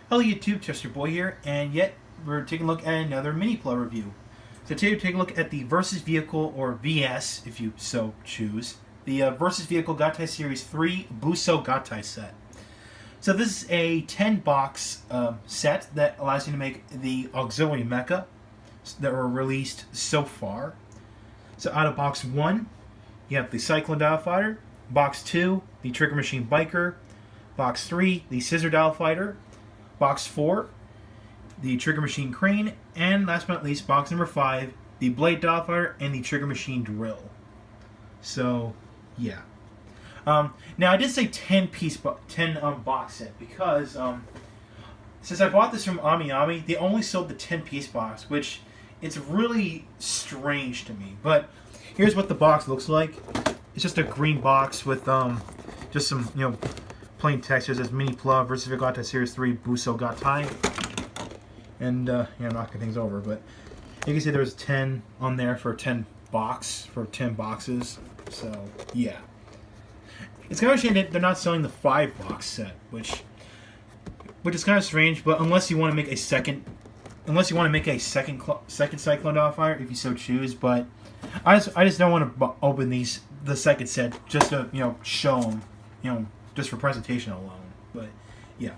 Hello YouTube, Chester Boy here, and yet we're taking a look at another MiniPla review. So today we're taking a look at the Versus Vehicle, or VS if you so choose, the Versus Vehicle Gattai Series 3 Busou Gattai set. So this is a 10-box set that allows you to make the auxiliary mecha that were released so far. So out of box 1, you have the Cyclone Dial Fighter, box 2, the Trigger Machine Biker, box 3, the Scissor Dial Fighter, box 4, the Trigger Machine Crane, and last but not least, box number 5, the Blade Dial Fighter and the Trigger Machine Drill. So, yeah. Now I did say 10 box set because since I bought this from Ami, they only sold the 10-piece box, which it's really strange to me. But here's what the box looks like. It's just a green box with just some plain text. It says MiniPla Versus Gattai Series 3 Busou Gattai. And yeah, I'm knocking things over, but you can see there's 10 on there for 10 boxes. So yeah, it's kind of a shame that they're not selling the 5-box set, which is kind of strange. But unless you want to make a second Cyclone Dial Fighter, if you so choose. But I just don't want to open the second set just to show them just for presentation alone. But yeah,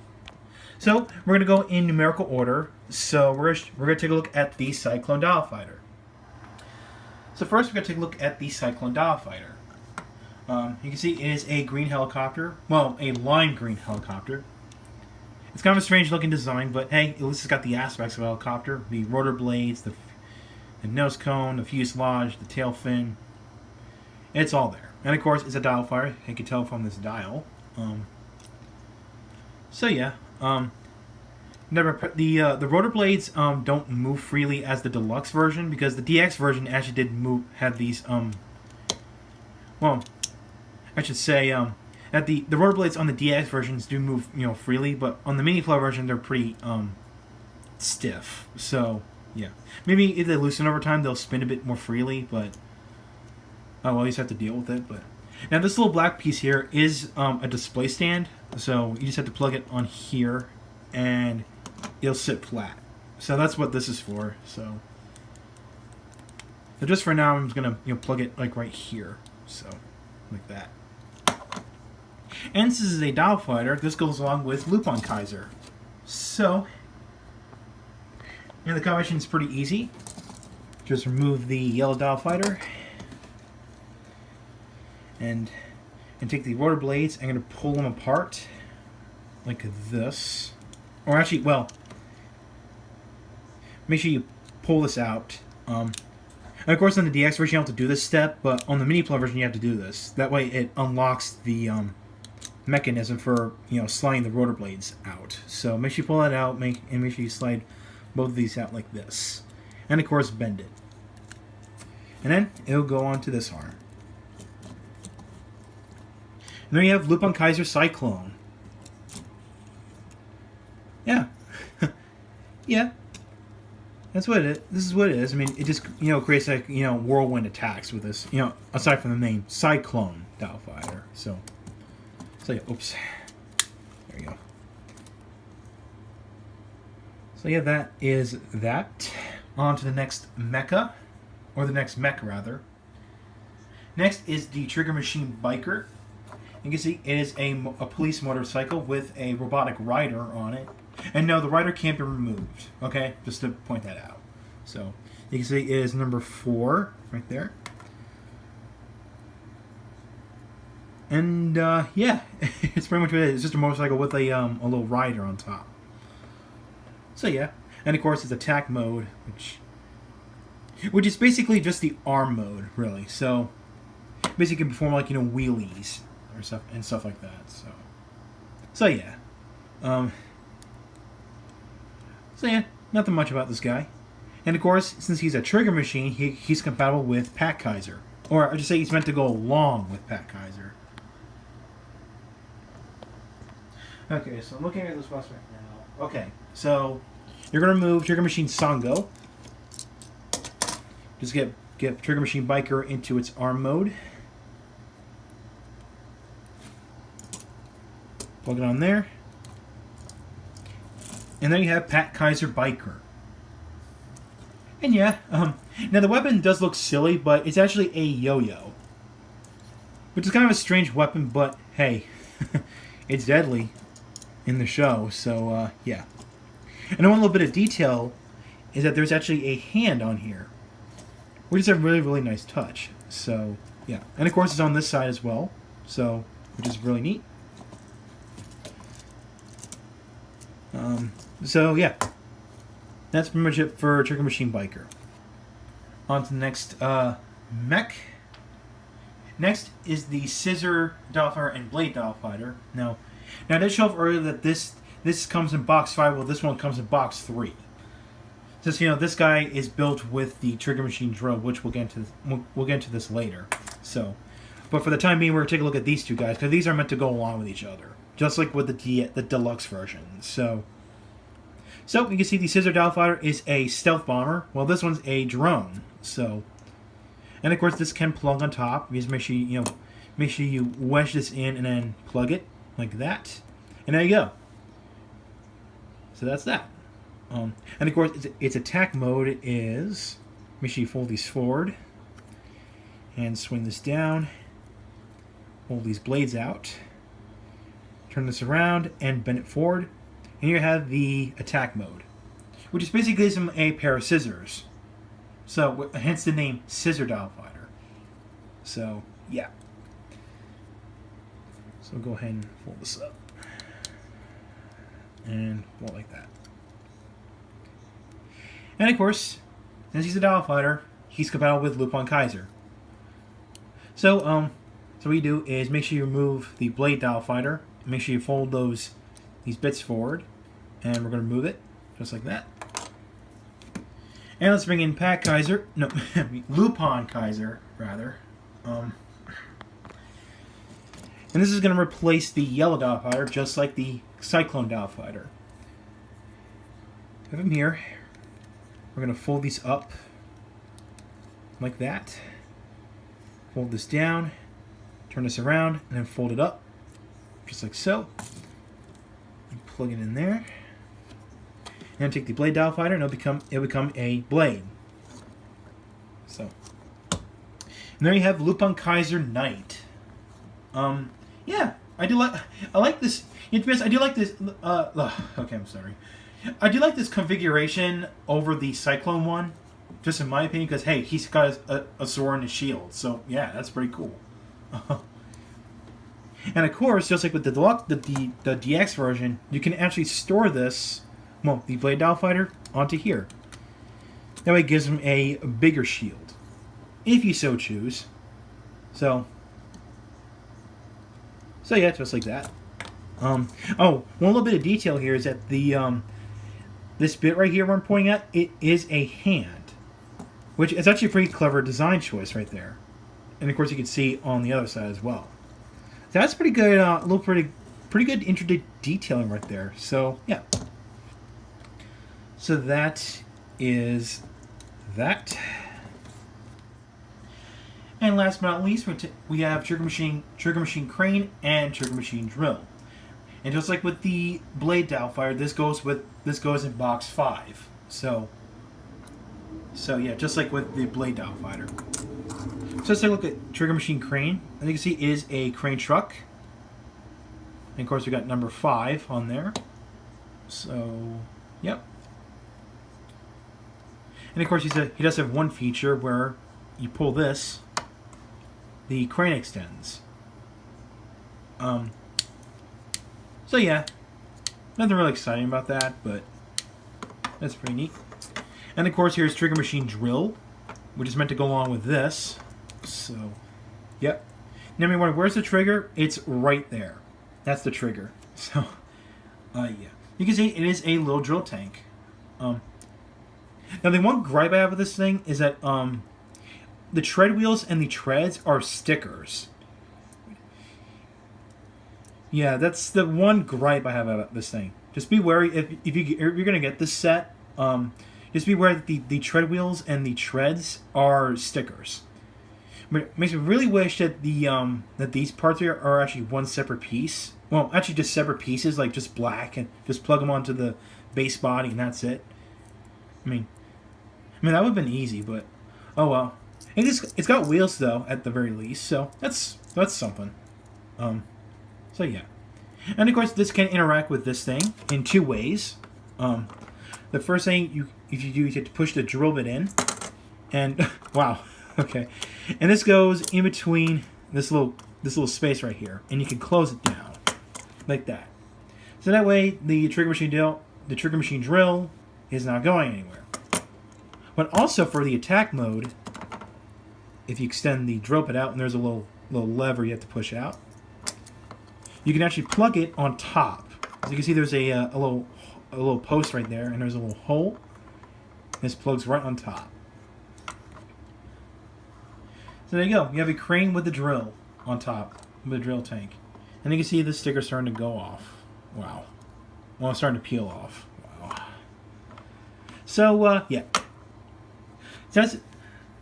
so we're gonna go in numerical order. So we're gonna take a look at the Cyclone Dial Fighter. So first we're gonna take a look at the Cyclone Dial Fighter. You can see it is a green helicopter, well, a lime green helicopter. It's kind of a strange looking design, but hey, at least it's got the aspects of a helicopter: the rotor blades, the nose cone, the fuselage, the tail fin. It's all there, and of course it's a dial fighter. You can tell from this dial. So yeah, the rotor blades don't move freely as the deluxe version, because the DX version actually did have these well, I should say that the rotor blades on the DX versions do move freely, but on the MiniPla version they're pretty stiff. So yeah, maybe if they loosen over time they'll spin a bit more freely, but oh well, you just have to deal with it. But now this little black piece here is a display stand, so you just have to plug it on here and it'll sit flat. So that's what this is for. So just for now I'm just gonna plug it like right here, so like that. And this is a dial fighter. This goes along with Lupinranger. So the combination is pretty easy. Just remove the yellow dial fighter and take the rotor blades. I'm going to pull them apart like this. Or actually, well, make sure you pull this out. And of course on the DX version you don't have to do this step, but on the MiniPla version you have to do this. That way it unlocks the mechanism for sliding the rotor blades out. So make sure you pull that out, and make sure you slide both of these out like this. And of course bend it. And then it'll go on to this arm. And then you have Lupinranger Cyclone. Yeah. Yeah. That's what it is. This is what it is. I mean, it just, creates like, whirlwind attacks with this, aside from the name, Cyclone Dial Fighter. So yeah, oops. There you go. So yeah, that is that. On to the next mecha, or the next mech rather. Next is the Trigger Machine Biker. You can see it is a police motorcycle with a robotic rider on it. And no, the rider can't be removed. Okay, just to point that out. So you can see it is number 4 right there. And yeah, it's pretty much what it is. It's just a motorcycle with a little rider on top. So yeah, and of course it's attack mode, which is basically just the arm mode, really. So basically you can perform like wheelies or stuff like that. So yeah, so yeah, nothing much about this guy. And of course, since he's a trigger machine, he's compatible with Patranger, or I should say he's meant to go along with Patranger. Okay, so I'm looking at this box right now. Okay, so you're gonna remove Trigger Machine Sango. Just get Trigger Machine Biker into its arm mode. Plug it on there. And then you have Pat Kaiser Biker. And yeah, now the weapon does look silly, but it's actually a yo-yo. Which is kind of a strange weapon, but hey, it's deadly in the show, so yeah. And one little bit of detail is that there's actually a hand on here, which is a really, really nice touch. So yeah, and of course it's on this side as well, so which is really neat. So yeah, that's pretty much it for Trigger Machine Biker. On to the next mech. Next is the Scissor Dollfighter and Blade Dollfighter. Now I did show off earlier that this comes in box 5, well this one comes in box 3. Just this guy is built with the Trigger Machine drill, which we'll get into this later. So, but for the time being, we're gonna take a look at these two guys because these are meant to go along with each other, just like with the deluxe version. So you can see the Scissor Dollfighter is a stealth bomber, while this one's a drone. So, and of course this can plug on top. You just make sure you wedge this in and then plug it like that, and there you go. So that's that. And of course its attack mode is, make sure you fold these forward and swing this down, hold these blades out, turn this around and bend it forward, and you have the attack mode, which is basically gives them a pair of scissors. So hence the name Scissor Dollfighter. So yeah. So go ahead and fold this up and fold like that. And of course, since he's a Dollfighter, he's compatible with Lupinranger. So what you do is make sure you remove the Blade Dollfighter. Make sure you fold these bits forward, and we're going to move it just like that. And let's bring in Lupinranger rather. And this is going to replace the yellow Dollfighter, just like the Cyclone Dollfighter. Have him here. We're going to fold these up like that. Fold this down, turn this around, and then fold it up, just like so. And plug it in there. And then take the Blade Dollfighter, and it'll become a blade. So, and there you have Lupinranger Knight. Yeah, I like this. To be honest, I do like this. Okay, I'm sorry. I do like this configuration over the Cyclone one, just in my opinion, because hey, he's got a sword and a shield, so yeah, that's pretty cool. And of course, just like with the DX version, you can actually store this, well, the Blade Dollfighter, onto here. That way it gives him a bigger shield, if you so choose. So yeah, just like that. One little bit of detail here is that this bit right here where I'm pointing at, it is a hand, which is actually a pretty clever design choice right there. And of course you can see on the other side as well. So that's pretty good, pretty good intricate detailing right there. So yeah. So that is that. And last but not least, we have Trigger Machine Crane, and Trigger Machine Drill. And just like with the Blade Dollfighter, this goes in box 5. So yeah, just like with the Blade Dollfighter. So let's take a look at Trigger Machine Crane. As you can see, it is a crane truck. And of course, we got number 5 on there. So, yep. And of course, he does have one feature where you pull this, the crane extends. So yeah, nothing really exciting about that, but that's pretty neat. And of course, here's Trigger Machine Drill, which is meant to go along with this. So, yep. Now, you wonder, where's the trigger? It's right there. That's the trigger. So, yeah. You can see it is a little drill tank. Now, the one gripe I have with this thing is that the tread wheels and the treads are stickers. Yeah, that's the one gripe I have about this thing. Just be wary if you're going to get this set. Just be aware that the tread wheels and the treads are stickers. But it makes me really wish that that these parts here are actually one separate piece. Well, actually just separate pieces, like just black, and just plug them onto the base body, and that's it. I mean that would have been easy, but oh well. It's got wheels though, at the very least, so that's something. So yeah, and of course this can interact with this thing in two ways. The first thing if you do, you have to push the drill bit in, and wow, okay, and this goes in between this little space right here, and you can close it down like that. So that way the trigger machine drill is not going anywhere. But also for the attack mode, if you extend the drill bit out, and there's a little lever you have to push out, you can actually plug it on top. As you can see, there's a little post right there, and there's a little hole. This plugs right on top. So there you go. You have a crane with the drill on top, with a drill tank. And you can see the sticker starting to go off. Wow. Well, it's starting to peel off. Wow. So, yeah. So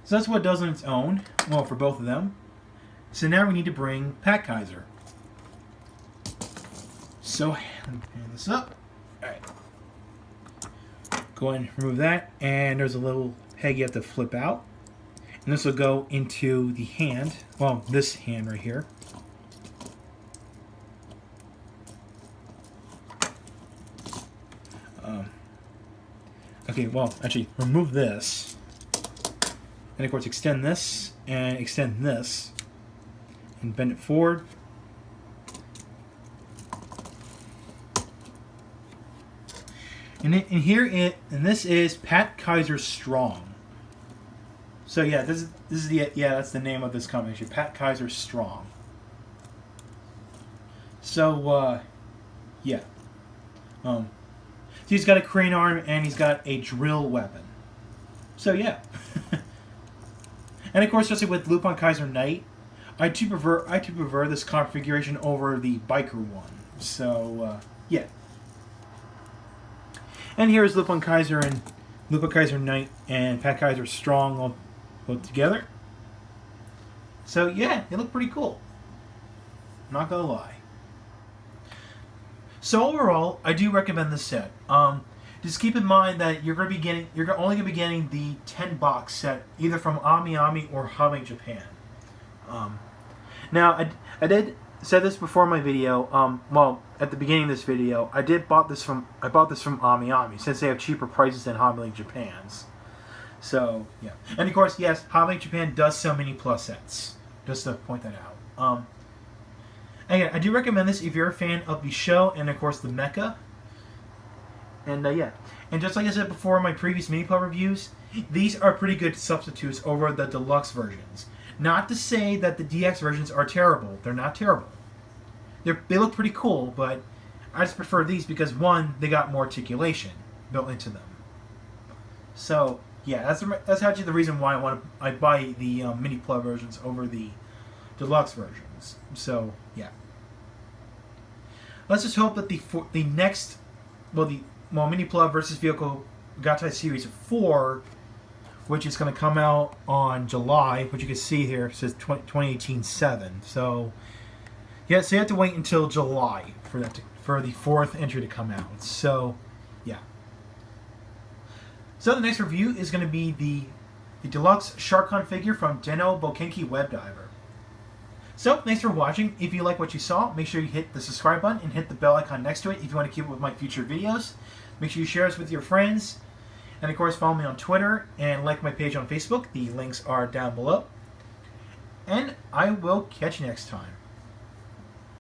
that's what it does on its own. Well, for both of them. So now we need to bring Patranger. So, let me hand this up. Alright. Go ahead and remove that. And there's a little peg you have to flip out. And this will go into the hand. Well, this hand right here. Okay, well, actually, remove this. And of course, extend this, and extend this. And bend it forward. And this is Patranger Strong. So yeah, this is that's the name of this combination, Patranger Strong. So yeah. So he's got a crane arm and he's got a drill weapon. So yeah. And of course, especially with Lupinranger Knight, I do prefer this configuration over the biker one. So yeah. And here's Lupinranger Knight and Patranger Strong all put together. So yeah, they look pretty cool. I'm not gonna lie. So overall, I do recommend this set. Just keep in mind that you're only gonna be getting the 10-box set either from Ami or Hame Japan. Now I did said this before in my video. Well, at the beginning of this video, I bought this from Ami since they have cheaper prices than Hame Japan's. So yeah, and of course, yes, Hame Japan does sell MiniPla sets. Just to point that out. Again, I do recommend this if you're a fan of the show and of course the mecha. And yeah, and just like I said before in my previous MiniPla reviews, these are pretty good substitutes over the deluxe versions. Not to say that the DX versions are terrible. They're not terrible. They look pretty cool, but I just prefer these because, one, they got more articulation built into them. So yeah, that's actually the reason why I buy the MiniPla versions over the deluxe versions. So yeah, let's just hope that the next MiniPla versus Vehicle Gattai Series 4, which is going to come out on July, which you can see here, it says 2018-7. So yeah, so you have to wait until July for the fourth entry to come out. So yeah. So the next review is going to be the deluxe Sharkon figure from Deno Bokenki Web Diver. So thanks for watching. If you like what you saw, make sure you hit the subscribe button and hit the bell icon next to it if you want to keep up with my future videos. Make sure you share this with your friends. And of course, follow me on Twitter and like my page on Facebook. The links are down below. And I will catch you next time.